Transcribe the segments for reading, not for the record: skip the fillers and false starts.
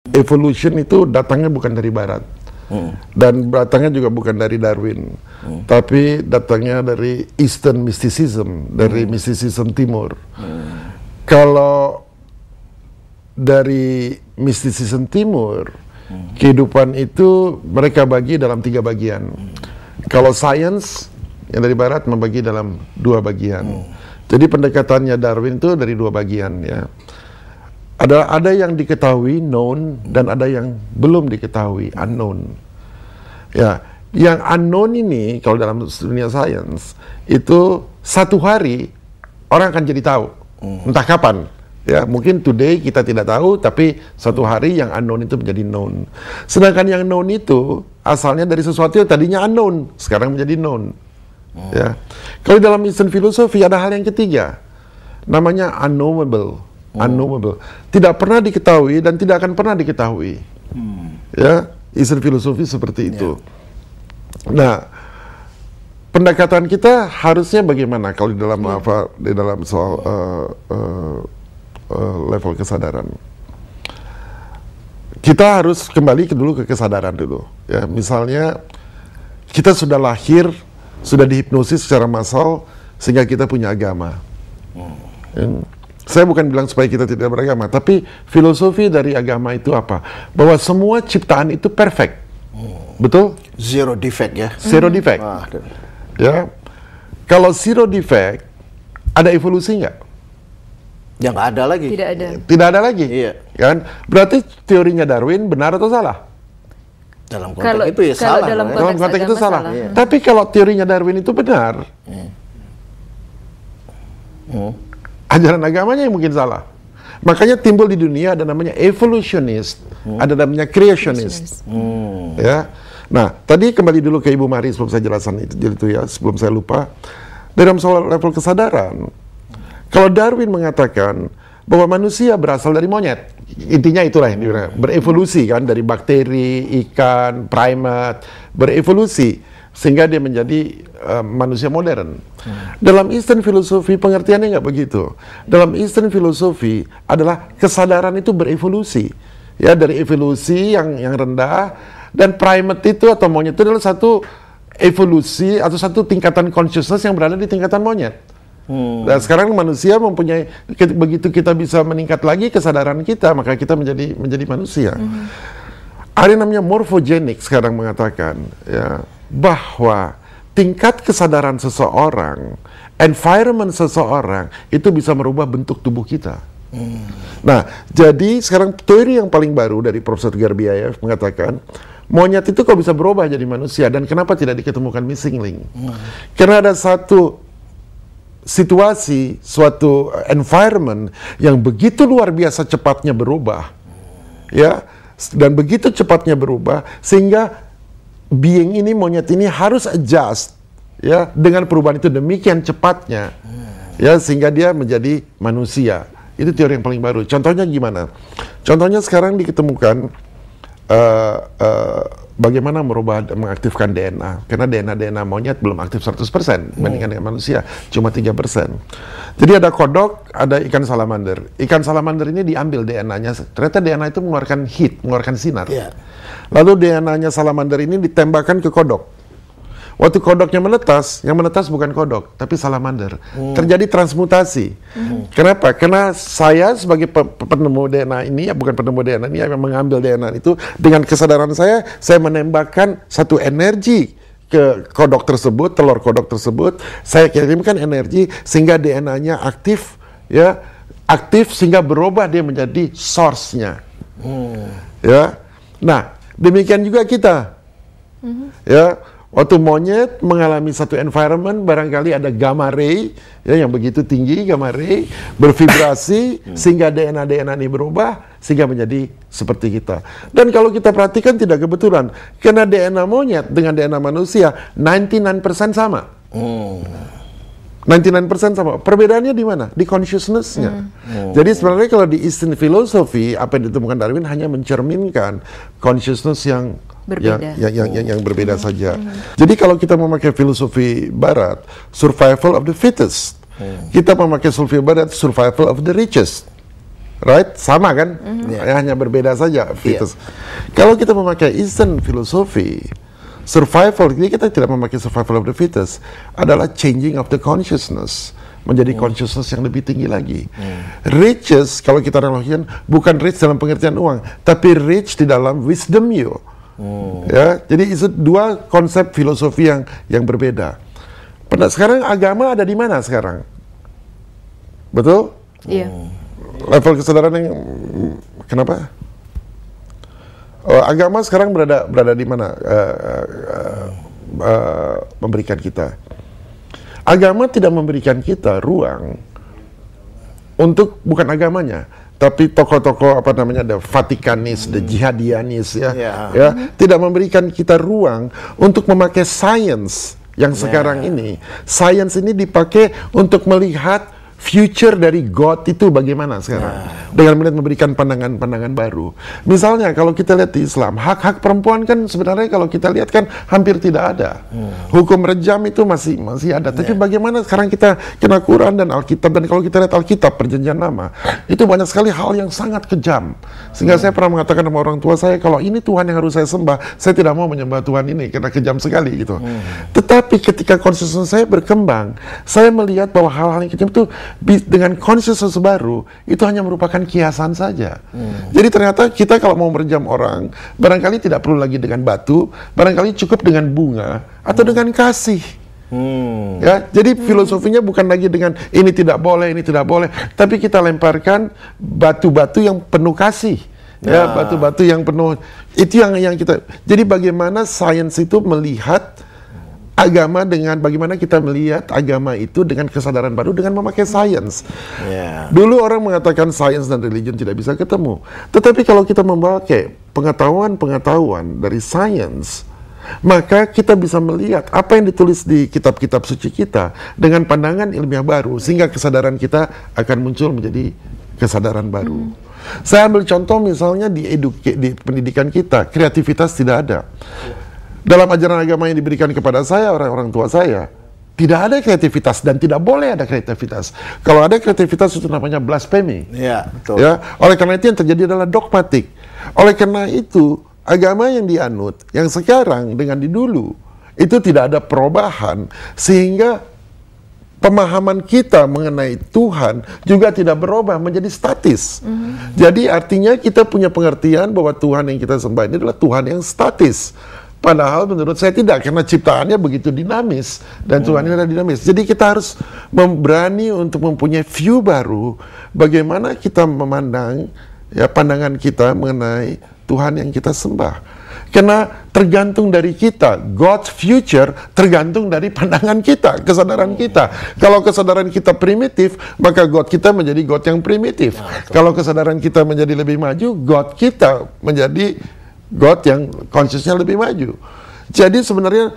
Evolution itu datangnya bukan dari Barat, dan datangnya juga bukan dari Darwin, tapi datangnya dari Eastern mysticism, dari mysticism Timur. Kalau dari mysticism Timur, kehidupan itu mereka bagi dalam 3 bagian. Kalau science yang dari Barat membagi dalam 2 bagian. Jadi pendekatannya Darwin itu dari 2 bagian, ya. Ada yang diketahui, known, dan ada yang belum diketahui, unknown. Ya, yang unknown ini kalau dalam dunia sains itu satu hari orang akan jadi tahu, entah kapan. Ya, mungkin today kita tidak tahu, tapi suatu hari yang unknown itu menjadi known. Sedangkan yang known itu asalnya dari sesuatu yang tadinya unknown, sekarang menjadi known. Ya, kalau dalam Eastern philosophy ada hal yang ketiga, namanya unknowable. Unknowable, tidak pernah diketahui dan tidak akan pernah diketahui. Ya, Eastern philosophy seperti itu. Nah, pendekatan kita harusnya bagaimana kalau di dalam di dalam soal level kesadaran? Kita harus kembali dulu ke kesadaran dulu. Ya, misalnya kita sudah lahir, sudah dihipnosis secara massal sehingga kita punya agama. Saya bukan bilang supaya kita tidak beragama, tapi filosofi dari agama itu apa? Bahwa semua ciptaan itu perfect. Betul? Zero defect, ya. Zero defect. Ya. Kalau zero defect, ada evolusi nggak? Ya nggak ada lagi. Tidak ada. Tidak ada lagi. Iya. Kan? Berarti teorinya Darwin benar atau salah? Dalam konteks itu ya salah. Dalam konteks itu salah. Iya. Tapi kalau teorinya Darwin itu benar, ajaran agamanya yang mungkin salah. Makanya timbul di dunia ada namanya evolutionist, ada namanya creationist. Ya. Nah, tadi kembali dulu ke Ibu Mari sebelum saya jelaskan itu ya, sebelum saya lupa. Dalam soal level kesadaran, kalau Darwin mengatakan bahwa manusia berasal dari monyet, intinya itulah yang berevolusi kan, dari bakteri, ikan, primate, berevolusi sehingga dia menjadi manusia modern. Dalam Eastern philosophy pengertiannya nggak begitu. Dalam Eastern philosophy adalah kesadaran itu berevolusi, ya, dari evolusi yang rendah, dan primate itu atau monyet itu adalah satu evolusi atau satu tingkatan consciousness yang berada di tingkatan monyet. Dan sekarang manusia mempunyai, begitu kita bisa meningkat lagi kesadaran kita, maka kita menjadi manusia. Ada yang namanya morphogenik sekarang mengatakan, ya, bahwa tingkat kesadaran seseorang, environment seseorang itu bisa merubah bentuk tubuh kita. Nah, jadi sekarang teori yang paling baru dari Profesor Gerbyaev mengatakan monyet itu kok bisa berubah jadi manusia, dan kenapa tidak diketemukan missing link? Karena ada satu situasi, suatu environment yang begitu luar biasa cepatnya berubah, ya, dan begitu cepatnya berubah sehingga being ini, monyet ini harus adjust, ya, dengan perubahan itu demikian cepatnya, ya, sehingga dia menjadi manusia. Itu teori yang paling baru. Contohnya gimana? Contohnya sekarang diketemukan bagaimana mengaktifkan DNA, karena DNA monyet belum aktif 100% dibandingkan dengan manusia, cuma 3%. Jadi ada kodok, ada ikan salamander. Ikan salamander ini diambil DNA-nya, ternyata DNA itu mengeluarkan heat, mengeluarkan sinar. Lalu DNA-nya salamander ini ditembakkan ke kodok. Waktu kodoknya menetas, yang menetas bukan kodok, tapi salamander. Terjadi transmutasi. Kenapa? Karena saya sebagai penemu DNA ini, ya bukan penemu DNA ini, yang mengambil DNA itu, dengan kesadaran saya menembakkan satu energi ke kodok tersebut, telur kodok tersebut, saya kirimkan energi sehingga DNA-nya aktif, ya, aktif sehingga berubah dia menjadi source-nya. Ya. Nah, demikian juga kita. Ya, waktu monyet mengalami satu environment, barangkali ada gamma ray, ya, yang begitu tinggi, gamma ray bervibrasi sehingga DNA ini berubah sehingga menjadi seperti kita. Dan kalau kita perhatikan tidak kebetulan, karena DNA monyet dengan DNA manusia 99% sama. 99% sama. Perbedaannya di mana? Di consciousness-nya. Jadi sebenarnya kalau di Eastern philosophy, apa yang ditemukan Darwin hanya mencerminkan consciousness yang berbeda, yang berbeda saja. Jadi kalau kita memakai filosofi Barat, survival of the fittest. Kita memakai filosofi Barat, survival of the richest. right? Sama kan? Hanya berbeda saja fitus. Kalau kita memakai Eastern philosophy, survival, jadi kita tidak memakai survival of the fittest, adalah changing of the consciousness, menjadi consciousness yang lebih tinggi lagi. Riches, kalau kita analogikan, bukan rich dalam pengertian uang, tapi rich di dalam wisdom you. Ya, jadi itu dua konsep filosofi yang berbeda. Sekarang agama ada di mana sekarang? Betul? Iya. Level kesadaran yang kenapa? Agama sekarang berada di mana? Memberikan kita. Agama tidak memberikan kita ruang untuk bukan agamanya, tapi tokoh-tokoh apa namanya, the Vatikanis, the Jihadianis ya, tidak memberikan kita ruang untuk memakai sains yang sekarang ini. Sains ini dipakai untuk melihat future dari God itu bagaimana sekarang, dengan melihat memberikan pandangan-pandangan baru. Misalnya kalau kita lihat di Islam, hak-hak perempuan kan sebenarnya kalau kita lihat kan hampir tidak ada. Hukum rejam itu masih ada. Tapi bagaimana sekarang kita kena Quran dan Alkitab, dan kalau kita lihat Alkitab Perjanjian Lama, itu banyak sekali hal yang sangat kejam. Sehingga saya pernah mengatakan sama orang tua saya, kalau ini Tuhan yang harus saya sembah, saya tidak mau menyembah Tuhan ini karena kejam sekali gitu. Tetapi ketika consciousness saya berkembang, saya melihat bahwa hal-hal yang kejam itu dengan consciousness baru itu hanya merupakan kiasan saja. Jadi ternyata kita kalau mau merejam orang, barangkali tidak perlu lagi dengan batu, barangkali cukup dengan bunga atau dengan kasih. Ya, jadi filosofinya bukan lagi dengan ini tidak boleh, tapi kita lemparkan batu-batu yang penuh kasih. Ya, batu-batu yang penuh, itu yang kita. Jadi bagaimana sains itu melihat agama, dengan bagaimana kita melihat agama itu dengan kesadaran baru dengan memakai sains. Dulu orang mengatakan sains dan religion tidak bisa ketemu. Tetapi kalau kita memakai pengetahuan dari sains, maka kita bisa melihat apa yang ditulis di kitab-kitab suci kita dengan pandangan ilmiah baru, sehingga kesadaran kita akan muncul menjadi kesadaran baru. Saya ambil contoh misalnya di pendidikan kita, kreativitas tidak ada. Dalam ajaran agama yang diberikan kepada saya, orang tua saya, tidak ada kreativitas dan tidak boleh ada kreativitas. Kalau ada kreativitas itu namanya blasphemy. Betul. Ya, oleh karena itu yang terjadi adalah dogmatik. Oleh karena itu, agama yang dianut, yang sekarang dengan di dulu, itu tidak ada perubahan, sehingga pemahaman kita mengenai Tuhan juga tidak berubah menjadi statis. Jadi artinya kita punya pengertian bahwa Tuhan yang kita sembah ini adalah Tuhan yang statis. Padahal menurut saya tidak, karena ciptaannya begitu dinamis dan Tuhan ini adalah dinamis. Jadi kita harus berani untuk mempunyai view baru bagaimana kita memandang ya pandangan kita mengenai Tuhan yang kita sembah. Karena tergantung dari kita, God's future tergantung dari pandangan kita, kesadaran kita. Kalau kesadaran kita primitif, maka God kita menjadi God yang primitif. Kalau kesadaran kita menjadi lebih maju, God kita menjadi God yang consciousnya lebih maju. Jadi sebenarnya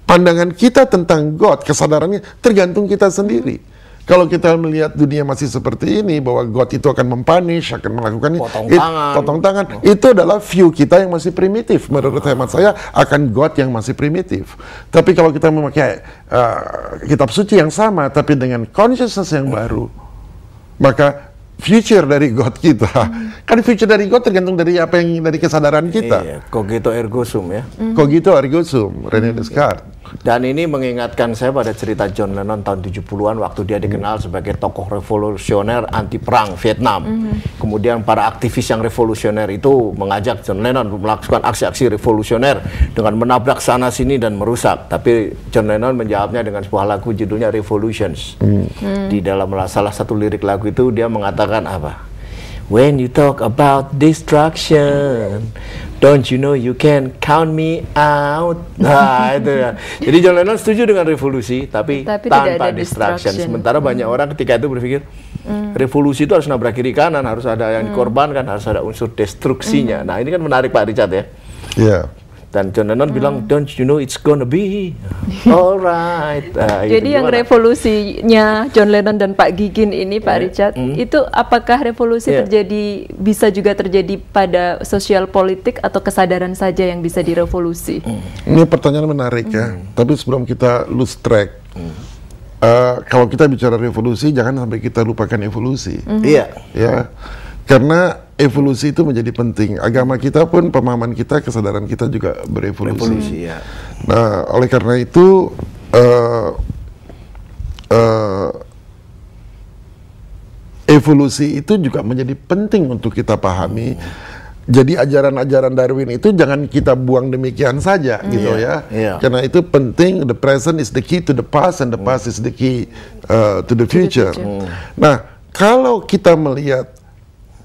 pandangan kita tentang God, kesadarannya tergantung kita sendiri. Kalau kita melihat dunia masih seperti ini, bahwa God itu akan mempunish, akan melakukan potong tangan, itu adalah view kita yang masih primitif. Menurut hemat saya, akan God yang masih primitif. Tapi kalau kita memakai kitab suci yang sama, tapi dengan consciousness yang baru, maka future dari God kita, kan future dari God tergantung dari apa yang dari kesadaran kita. Cogito ergo sum ya. Cogito ergo sum, René Descartes. Dan ini mengingatkan saya pada cerita John Lennon tahun 70-an waktu dia dikenal sebagai tokoh revolusioner anti perang Vietnam. Kemudian para aktivis yang revolusioner itu mengajak John Lennon melakukan aksi-aksi revolusioner dengan menabrak sana sini dan merusak. Tapi John Lennon menjawabnya dengan sebuah lagu judulnya Revolutions. Di dalam salah satu lirik lagu itu dia mengatakan apa? When you talk about destruction, don't you know you can count me out? Nah itu ya. Jadi John Lennon setuju dengan revolusi, tapi tanpa distraction. Sementara banyak orang ketika itu berpikir revolusi itu harus nabrak kiri kanan, harus ada yang dikorbankan, harus ada unsur destruksinya. Nah ini kan menarik Pak Richard ya. Iya. Dan John Lennon bilang, don't you know it's gonna be alright. Jadi yang revolusinya John Lennon dan Pak Gigin ini, Pak Richard, itu apakah revolusi terjadi, bisa juga terjadi pada sosial politik atau kesadaran saja yang bisa direvolusi? Ini pertanyaan menarik ya. Tapi sebelum kita lose track, kalau kita bicara revolusi, jangan sampai kita lupakan evolusi. Iya. Ya, karena evolusi itu menjadi penting. Agama kita pun, pemahaman kita, kesadaran kita juga berevolusi. Revolusi, ya. Nah, oleh karena itu evolusi itu juga menjadi penting untuk kita pahami. Jadi ajaran-ajaran Darwin itu jangan kita buang demikian saja, gitu ya. Karena itu penting. The present is the key to the past, and the past is the key to the future. Nah, kalau kita melihat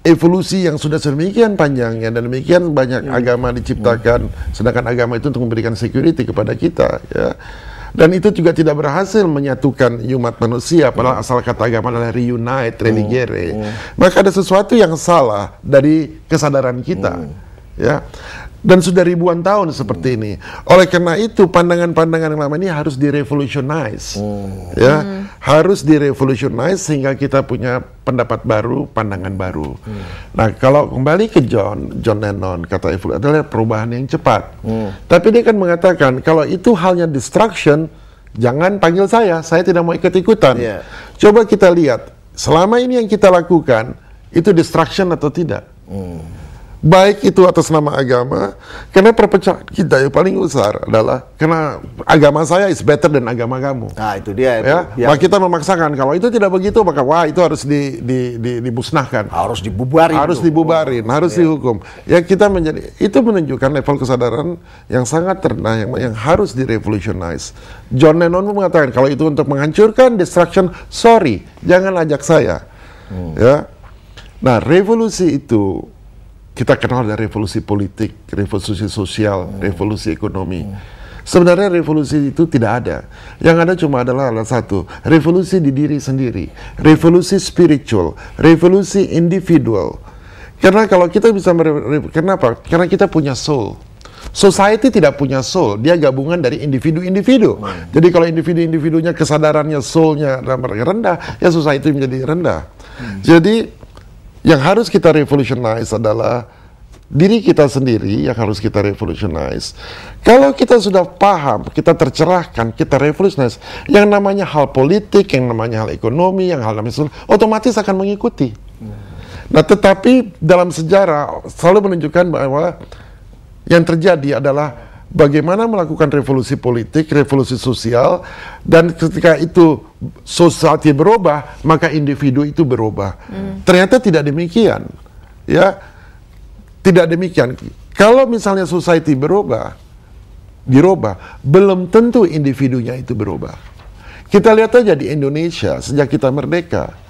evolusi yang sudah sedemikian panjangnya dan demikian banyak agama diciptakan, sedangkan agama itu untuk memberikan security kepada kita, ya. Dan itu juga tidak berhasil menyatukan umat manusia, padahal asal kata agama adalah reunite, religere. Maka ada sesuatu yang salah dari kesadaran kita, ya. Dan sudah ribuan tahun seperti ini. Oleh karena itu pandangan-pandangan yang lama ini harus direvolutionize, ya, harus direvolutionize sehingga kita punya pendapat baru, pandangan baru. Nah, kalau kembali ke John Lennon, kata evolusi adalah perubahan yang cepat. Tapi dia kan mengatakan kalau itu halnya distraction, jangan panggil saya tidak mau ikut-ikutan. Coba kita lihat selama ini yang kita lakukan itu distraction atau tidak. Baik itu atas nama agama, karena perpecahan kita yang paling besar adalah karena agama saya is better than agama kamu. Nah, itu dia. Ya, maka kita memaksakan kalau itu tidak begitu, maka wah itu harus dimusnahkan. Harus dibubarin. Harus dibubarin, harus dihukum. Ya, kita itu menunjukkan level kesadaran yang sangat rendah yang harus direvolutionize. John Lennon mengatakan kalau itu untuk menghancurkan, destruction, sorry, jangan ajak saya. Ya. Nah, revolusi itu kita kenal dari revolusi politik, revolusi sosial, revolusi ekonomi. Sebenarnya revolusi itu tidak ada. Yang ada cuma adalah satu, revolusi di diri sendiri, revolusi spiritual, revolusi individual. Karena kalau kita bisa, kenapa? Karena kita punya soul. Society tidak punya soul, dia gabungan dari individu-individu. Jadi kalau individu-individunya kesadarannya, soulnya rendah, ya society menjadi rendah. Jadi yang harus kita revolutionize adalah diri kita sendiri yang harus kita revolutionize. Kalau kita sudah paham, kita tercerahkan, kita revolutionize, yang namanya hal politik, yang namanya hal ekonomi, yang hal namanya otomatis akan mengikuti. Nah, tetapi dalam sejarah selalu menunjukkan bahwa yang terjadi adalah bagaimana melakukan revolusi politik, revolusi sosial, dan ketika itu society berubah, maka individu itu berubah. Ternyata tidak demikian, ya, tidak demikian. Kalau misalnya society dirubah, belum tentu individunya itu berubah. Kita lihat aja di Indonesia sejak kita merdeka.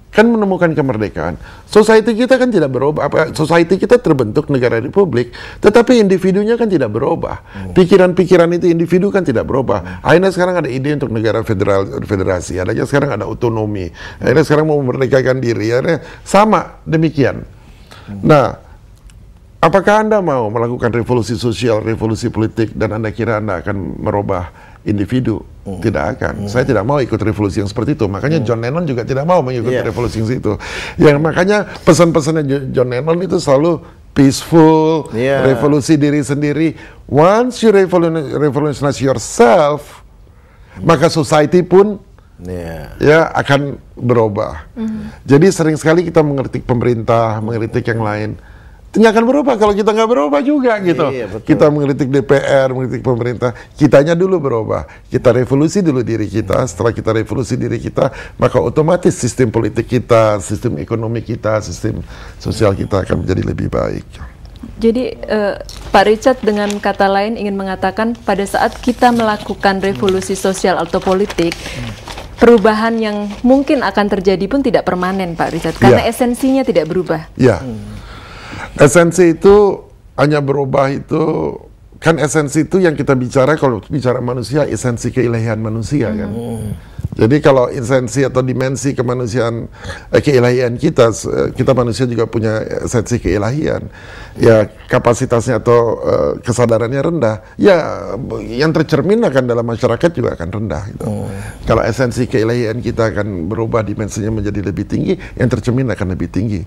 Kan menemukan kemerdekaan, society kita kan tidak berubah. Society kita terbentuk negara republik, tetapi individunya kan tidak berubah. Pikiran-pikiran itu individu kan tidak berubah. Akhirnya sekarang ada ide untuk negara federasi, adanya sekarang ada otonomi. Akhirnya sekarang mau memerdekakan diri, akhirnya sama demikian. Nah, apakah Anda mau melakukan revolusi sosial, revolusi politik, dan Anda kira Anda akan merubah individu? Tidak akan. Saya tidak mau ikut revolusi yang seperti itu. Makanya John Lennon juga tidak mau mengikuti revolusi yang itu. Yang makanya pesan-pesannya John Lennon itu selalu peaceful, revolusi diri sendiri. Once you revolutionize yourself, maka society pun ya akan berubah. Jadi sering sekali kita mengkritik pemerintah, mengkritik yang lain. Tidak akan berubah kalau kita nggak berubah juga gitu. Kita mengkritik DPR, mengkritik pemerintah, kitanya dulu berubah. Kita revolusi dulu diri kita. Setelah kita revolusi diri kita, maka otomatis sistem politik kita, sistem ekonomi kita, sistem sosial kita akan menjadi lebih baik. Jadi Pak Richard dengan kata lain ingin mengatakan pada saat kita melakukan revolusi sosial atau politik, perubahan yang mungkin akan terjadi pun tidak permanen, Pak Richard, karena esensinya tidak berubah. Ya. Esensi itu hanya berubah itu, kan esensi itu yang kita bicara, kalau bicara manusia, esensi keilahian manusia kan. Jadi kalau esensi atau dimensi kemanusiaan, keilahian kita manusia juga punya esensi keilahian. Ya kapasitasnya atau kesadarannya rendah, ya yang tercermin akan dalam masyarakat juga akan rendah gitu. Kalau esensi keilahian kita akan berubah, dimensinya menjadi lebih tinggi, yang tercermin akan lebih tinggi.